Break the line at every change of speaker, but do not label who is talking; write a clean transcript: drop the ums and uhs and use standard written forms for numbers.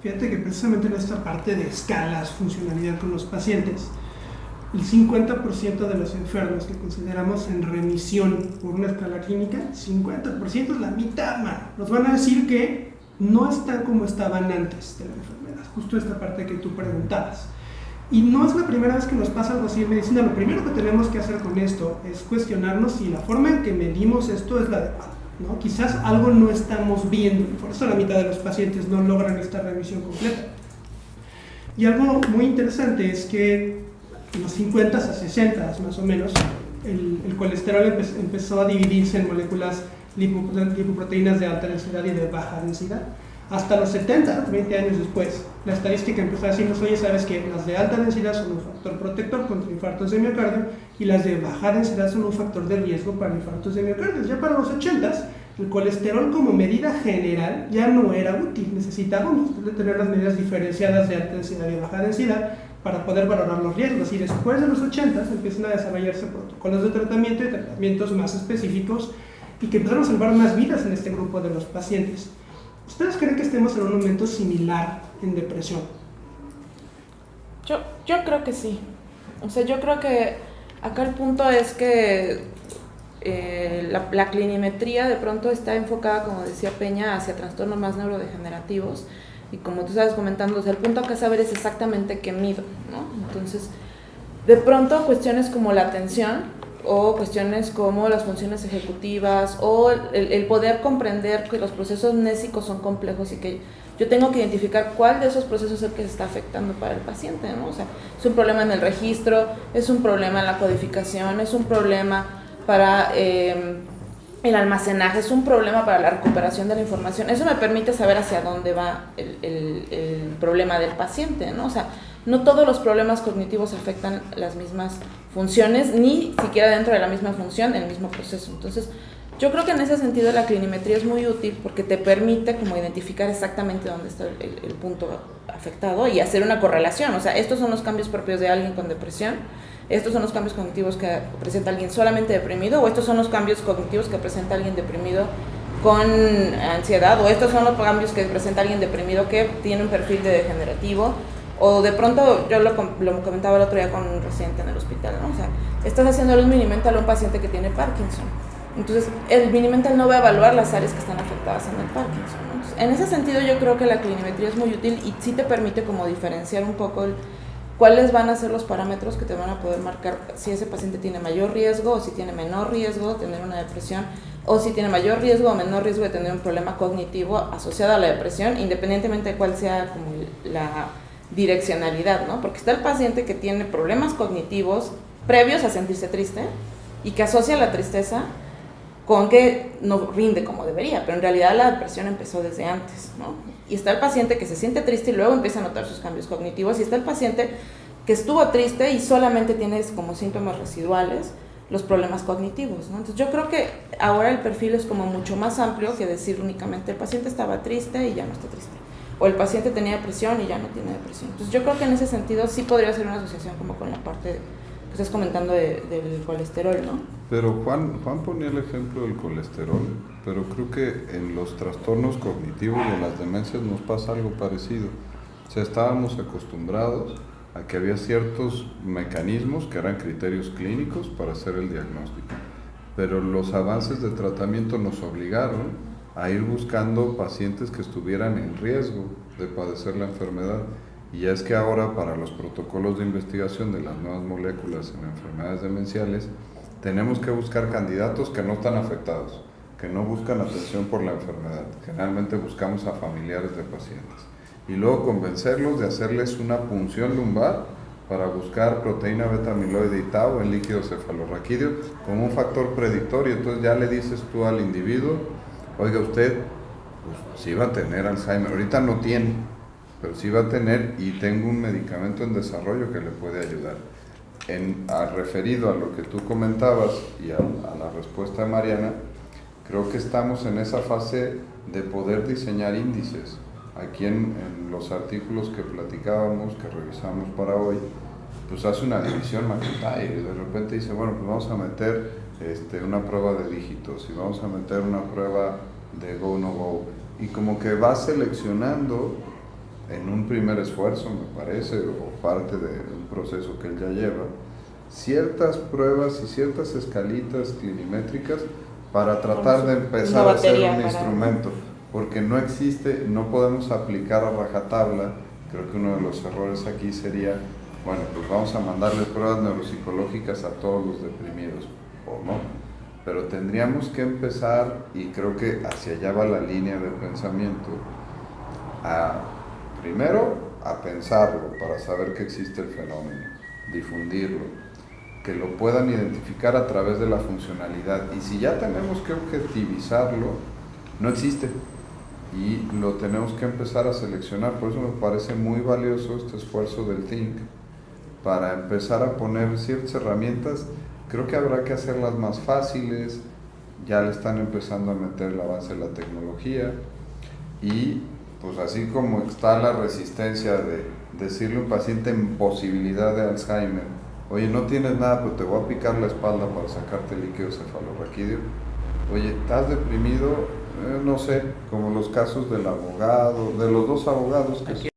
Fíjate que precisamente en esta parte de escalas, funcionalidad con los pacientes, el 50% de los enfermos que consideramos en remisión por una escala clínica, 50% es la mitad, mano. Nos van a decir que no están como estaban antes de la enfermedad, justo esta parte que tú preguntabas. Y no es la primera vez que nos pasa algo así en medicina. Lo primero que tenemos que hacer con esto es cuestionarnos si la forma en que medimos esto es la adecuada, ¿no? Quizás algo no estamos viendo, y por eso la mitad de los pacientes no logran esta remisión completa. Y algo muy interesante es que en los 50 a 60 más o menos, el colesterol empezó a dividirse en moléculas lipoproteínas de alta densidad y de baja densidad. Hasta los 70, 20 años después, la estadística empezó a decirnos, oye, sabes que las de alta densidad son un factor protector contra infartos de miocardio y las de baja densidad son un factor de riesgo para infartos de miocardio. Ya para los 80, el colesterol como medida general ya no era útil. Necesitábamos tener las medidas diferenciadas de alta densidad y baja densidad para poder valorar los riesgos. Y después de los 80 empiezan a desarrollarse protocolos de tratamiento y tratamientos más específicos y que empezaron a salvar más vidas en este grupo de los pacientes. ¿Ustedes creen que estemos en un momento similar en depresión?
Yo creo que sí. O sea, yo creo que acá el punto es que la clinimetría de pronto está enfocada, como decía Peña, hacia trastornos más neurodegenerativos. Y como tú estabas comentando, o sea, el punto acá es saber es exactamente qué mido, ¿no? Entonces, de pronto cuestiones como la atención o cuestiones como las funciones ejecutivas o el poder comprender que los procesos mnésicos son complejos y que yo tengo que identificar cuál de esos procesos es el que se está afectando para el paciente, ¿no? O sea, es un problema en el registro, es un problema en la codificación, es un problema para el almacenaje, es un problema para la recuperación de la información. Eso me permite saber hacia dónde va el problema del paciente, ¿no? O sea, no todos los problemas cognitivos afectan las mismas funciones, ni siquiera dentro de la misma función, el mismo proceso. Entonces, yo creo que en ese sentido la clinimetría es muy útil porque te permite como identificar exactamente dónde está el punto afectado y hacer una correlación. O sea, estos son los cambios propios de alguien con depresión, estos son los cambios cognitivos que presenta alguien solamente deprimido, o estos son los cambios cognitivos que presenta alguien deprimido con ansiedad, o estos son los cambios que presenta alguien deprimido que tiene un perfil de degenerativo. O de pronto, yo lo comentaba el otro día con un residente en el hospital, ¿no? O sea, estás haciendo un mini-mental a un paciente que tiene Parkinson. Entonces, el mini-mental no va a evaluar las áreas que están afectadas en el Parkinson, ¿no? Entonces, en ese sentido, yo creo que la clinimetría es muy útil y sí te permite como diferenciar un poco cuáles van a ser los parámetros que te van a poder marcar si ese paciente tiene mayor riesgo o si tiene menor riesgo de tener una depresión, o si tiene mayor riesgo o menor riesgo de tener un problema cognitivo asociado a la depresión, independientemente de cuál sea como la direccionalidad, ¿no? Porque está el paciente que tiene problemas cognitivos previos a sentirse triste y que asocia la tristeza con que no rinde como debería, pero en realidad la depresión empezó desde antes, ¿no? Y está el paciente que se siente triste y luego empieza a notar sus cambios cognitivos, y está el paciente que estuvo triste y solamente tiene como síntomas residuales los problemas cognitivos, ¿no? Entonces yo creo que ahora el perfil es como mucho más amplio que decir únicamente el paciente estaba triste y ya no está triste, o el paciente tenía depresión y ya no tiene depresión. Entonces yo creo que en ese sentido sí podría ser una asociación como con la parte que estás comentando del colesterol, ¿no?
Pero Juan ponía el ejemplo del colesterol, pero creo que en los trastornos cognitivos y en las demencias nos pasa algo parecido. O sea, estábamos acostumbrados a que había ciertos mecanismos que eran criterios clínicos para hacer el diagnóstico, pero los avances de tratamiento nos obligaron a ir buscando pacientes que estuvieran en riesgo de padecer la enfermedad. Y ya es que ahora, para los protocolos de investigación de las nuevas moléculas en enfermedades demenciales, tenemos que buscar candidatos que no están afectados, que no buscan atención por la enfermedad. Generalmente buscamos a familiares de pacientes. Y luego convencerlos de hacerles una punción lumbar para buscar proteína beta-amiloide y tau en líquido cefalorraquídeo como un factor predictorio. Entonces ya le dices tú al individuo, oiga usted, pues sí va a tener Alzheimer, ahorita no tiene, pero sí va a tener, y tengo un medicamento en desarrollo que le puede ayudar. Referido a lo que tú comentabas y a la respuesta de Mariana, creo que estamos en esa fase de poder diseñar índices. Aquí en los artículos que platicábamos, que revisamos para hoy, pues hace una división McIntyre y de repente dice, bueno, pues vamos a meter una prueba de dígitos y vamos a meter una prueba de go, no go, y como que va seleccionando en un primer esfuerzo, me parece, o parte de un proceso que él ya lleva, ciertas pruebas y ciertas escalitas clinimétricas para tratar de empezar a hacer un instrumento, porque no existe, no podemos aplicar a rajatabla. Creo que uno de los errores aquí sería, bueno, pues vamos a mandarles pruebas neuropsicológicas a todos los deprimidos, o no, pero tendríamos que empezar, y creo que hacia allá va la línea de pensamiento, primero a pensarlo para saber que existe el fenómeno, difundirlo, que lo puedan identificar a través de la funcionalidad, y si ya tenemos que objetivizarlo, no existe y lo tenemos que empezar a seleccionar. Por eso me parece muy valioso este esfuerzo del THINC para empezar a poner ciertas herramientas. Creo que habrá que hacerlas más fáciles, ya le están empezando a meter el avance de la tecnología, y pues así como está la resistencia de decirle a un paciente en posibilidad de Alzheimer, oye, no tienes nada, pero te voy a picar la espalda para sacarte líquido cefalorraquídeo. Oye, ¿estás deprimido? No sé, como los casos del abogado, de los dos abogados que